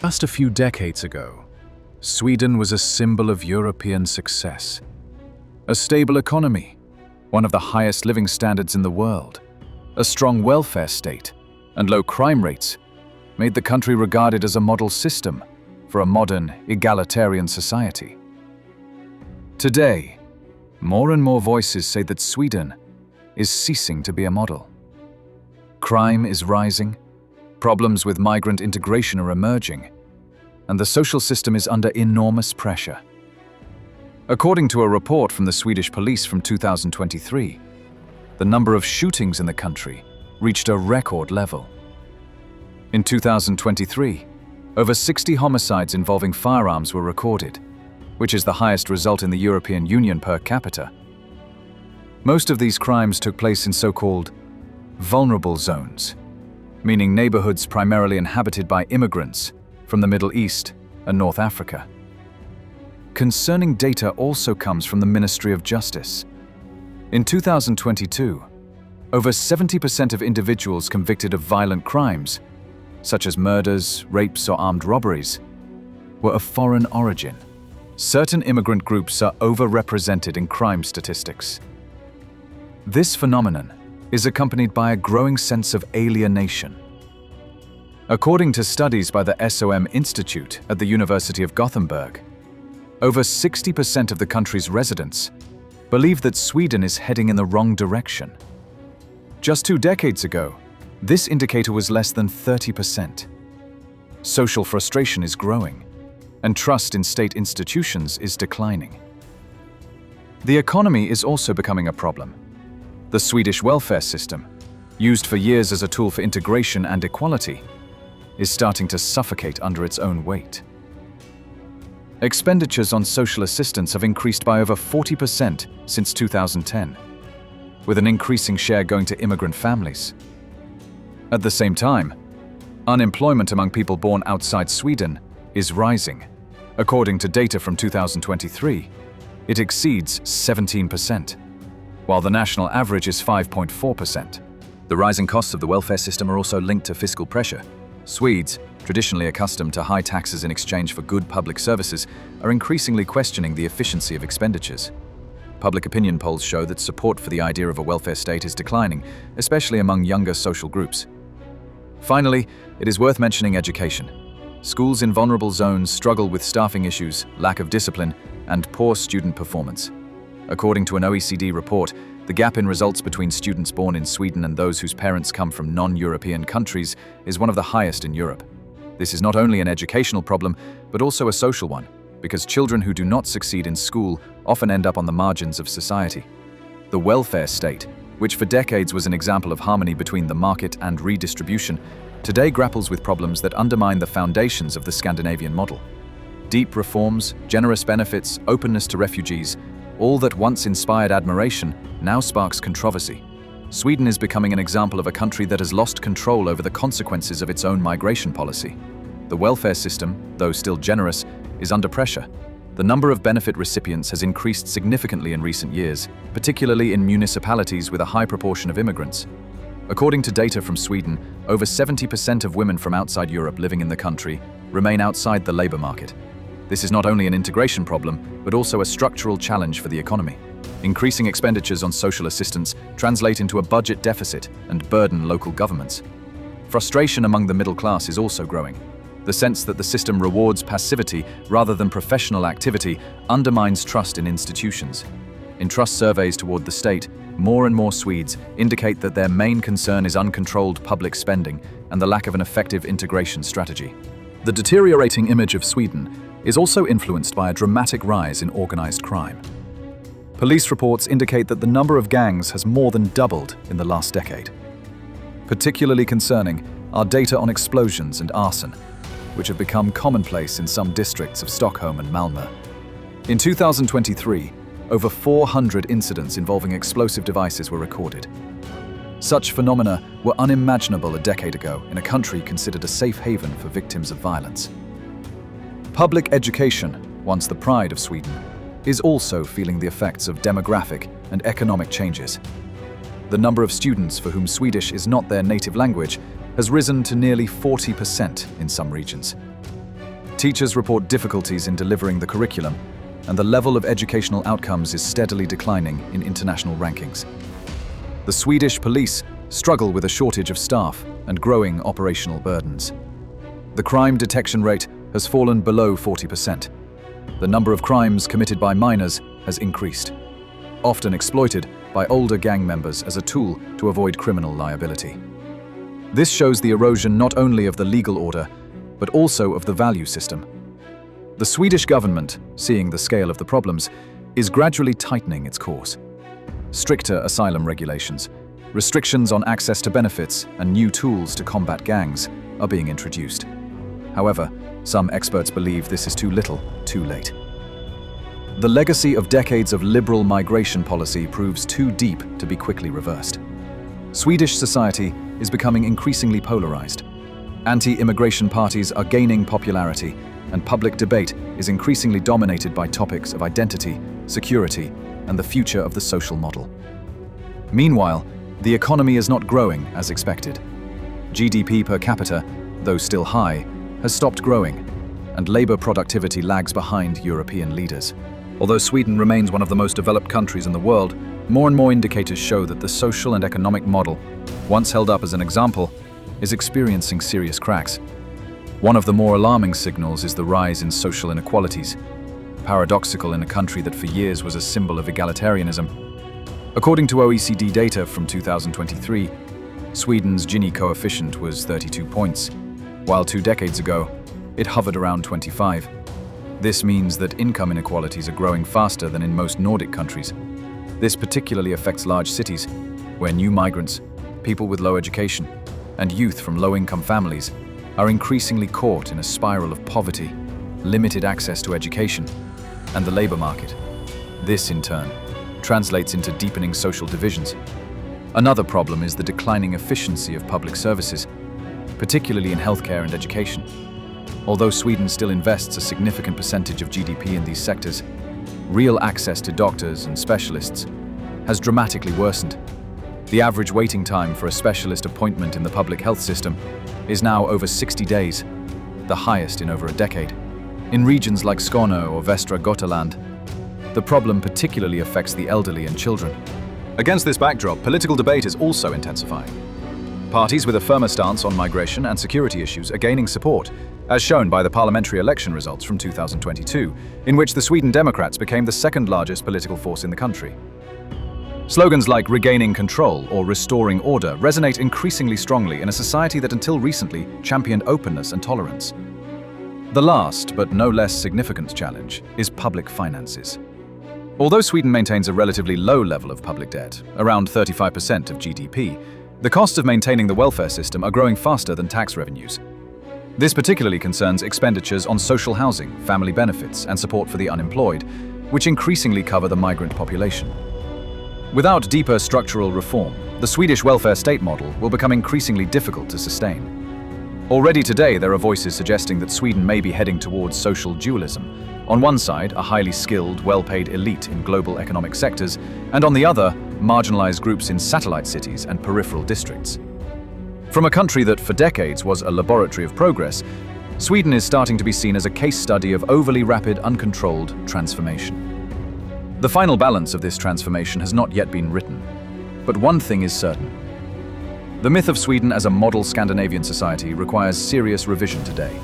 Just a few decades ago, Sweden was a symbol of European success. A stable economy, one of the highest living standards in the world, a strong welfare state, and low crime rates made the country regarded as a model system for a modern, egalitarian society. Today, more and more voices say that Sweden is ceasing to be a model. Crime is rising, problems with migrant integration are emerging, and the social system is under enormous pressure. According to a report from the Swedish police from 2023, the number of shootings in the country reached a record level. In 2023, over 60 homicides involving firearms were recorded, which is the highest result in the European Union per capita. Most of these crimes took place in so-called vulnerable zones, meaning neighborhoods primarily inhabited by immigrants from the Middle East and North Africa. Concerning data also comes from the Ministry of Justice. In 2022, over 70% of individuals convicted of violent crimes, such as murders, rapes, or armed robberies, were of foreign origin. Certain immigrant groups are overrepresented in crime statistics. This phenomenon is accompanied by a growing sense of alienation. According to studies by the SOM Institute at the University of Gothenburg, over 60% of the country's residents believe that Sweden is heading in the wrong direction. Just 2 decades ago, this indicator was less than 30%. Social frustration is growing, and trust in state institutions is declining. The economy is also becoming a problem. The Swedish welfare system, used for years as a tool for integration and equality, is starting to suffocate under its own weight. Expenditures on social assistance have increased by over 40% since 2010, with an increasing share going to immigrant families. At the same time, unemployment among people born outside Sweden is rising. According to data from 2023, it exceeds 17%, while the national average is 5.4%. The rising costs of the welfare system are also linked to fiscal pressure. Swedes, traditionally accustomed to high taxes in exchange for good public services, are increasingly questioning the efficiency of expenditures. Public opinion polls show that support for the idea of a welfare state is declining, especially among younger social groups. Finally, it is worth mentioning education. Schools in vulnerable zones struggle with staffing issues, lack of discipline, and poor student performance. According to an OECD report, the gap in results between students born in Sweden and those whose parents come from non-European countries is one of the highest in Europe. This is not only an educational problem, but also a social one, because children who do not succeed in school often end up on the margins of society. The welfare state, which for decades was an example of harmony between the market and redistribution, today grapples with problems that undermine the foundations of the Scandinavian model. Deep reforms, generous benefits, openness to refugees, all that once inspired admiration now sparks controversy. Sweden is becoming an example of a country that has lost control over the consequences of its own migration policy. The welfare system, though still generous, is under pressure. The number of benefit recipients has increased significantly in recent years, particularly in municipalities with a high proportion of immigrants. According to data from Sweden, over 70% of women from outside Europe living in the country remain outside the labor market. This is not only an integration problem, but also a structural challenge for the economy. Increasing expenditures on social assistance translate into a budget deficit and burden local governments. Frustration among the middle class is also growing. The sense that the system rewards passivity rather than professional activity undermines trust in institutions. In trust surveys toward the state, more and more Swedes indicate that their main concern is uncontrolled public spending and the lack of an effective integration strategy. The deteriorating image of Sweden is also influenced by a dramatic rise in organized crime. Police reports indicate that the number of gangs has more than doubled in the last decade. Particularly concerning are data on explosions and arson, which have become commonplace in some districts of Stockholm and Malmö. In 2023, over 400 incidents involving explosive devices were recorded. Such phenomena were unimaginable a decade ago in a country considered a safe haven for victims of violence. Public education, once the pride of Sweden, is also feeling the effects of demographic and economic changes. The number of students for whom Swedish is not their native language has risen to nearly 40% in some regions. Teachers report difficulties in delivering the curriculum, and the level of educational outcomes is steadily declining in international rankings. The Swedish police struggle with a shortage of staff and growing operational burdens. The crime detection rate has fallen below 40%. The number of crimes committed by minors has increased, often exploited by older gang members as a tool to avoid criminal liability. This shows the erosion not only of the legal order, but also of the value system. The Swedish government, seeing the scale of the problems, is gradually tightening its course. Stricter asylum regulations, restrictions on access to benefits, and new tools to combat gangs are being introduced. However, some experts believe this is too little, too late. The legacy of decades of liberal migration policy proves too deep to be quickly reversed. Swedish society is becoming increasingly polarized. Anti-immigration parties are gaining popularity, and public debate is increasingly dominated by topics of identity, security, and the future of the social model. Meanwhile, the economy is not growing as expected. GDP per capita, though still high, has stopped growing, and labor productivity lags behind European leaders. Although Sweden remains one of the most developed countries in the world, more and more indicators show that the social and economic model, once held up as an example, is experiencing serious cracks. One of the more alarming signals is the rise in social inequalities, paradoxical in a country that for years was a symbol of egalitarianism. According to OECD data from 2023, Sweden's Gini coefficient was 32 points, while 2 decades ago, it hovered around 25. This means that income inequalities are growing faster than in most Nordic countries. This particularly affects large cities, where new migrants, people with low education, and youth from low-income families are increasingly caught in a spiral of poverty, limited access to education, and the labor market. This, in turn, translates into deepening social divisions. Another problem is the declining efficiency of public services, particularly in healthcare and education. Although Sweden still invests a significant percentage of GDP in these sectors, real access to doctors and specialists has dramatically worsened. The average waiting time for a specialist appointment in the public health system is now over 60 days, the highest in over a decade. In regions like Skåne or Västra Götaland, the problem particularly affects the elderly and children. Against this backdrop, political debate is also intensifying. Parties with a firmer stance on migration and security issues are gaining support, as shown by the parliamentary election results from 2022, in which the Sweden Democrats became the second largest political force in the country. Slogans like regaining control or restoring order resonate increasingly strongly in a society that until recently championed openness and tolerance. The last, but no less significant challenge, is public finances. Although Sweden maintains a relatively low level of public debt, around 35% of GDP, the costs of maintaining the welfare system are growing faster than tax revenues. This particularly concerns expenditures on social housing, family benefits, and support for the unemployed, which increasingly cover the migrant population. Without deeper structural reform, the Swedish welfare state model will become increasingly difficult to sustain. Already today, there are voices suggesting that Sweden may be heading towards social dualism. On one side, a highly skilled, well-paid elite in global economic sectors, and on the other, marginalized groups in satellite cities and peripheral districts. From a country that for decades was a laboratory of progress, Sweden is starting to be seen as a case study of overly rapid, uncontrolled transformation. The final balance of this transformation has not yet been written, but one thing is certain. The myth of Sweden as a model Scandinavian society requires serious revision today.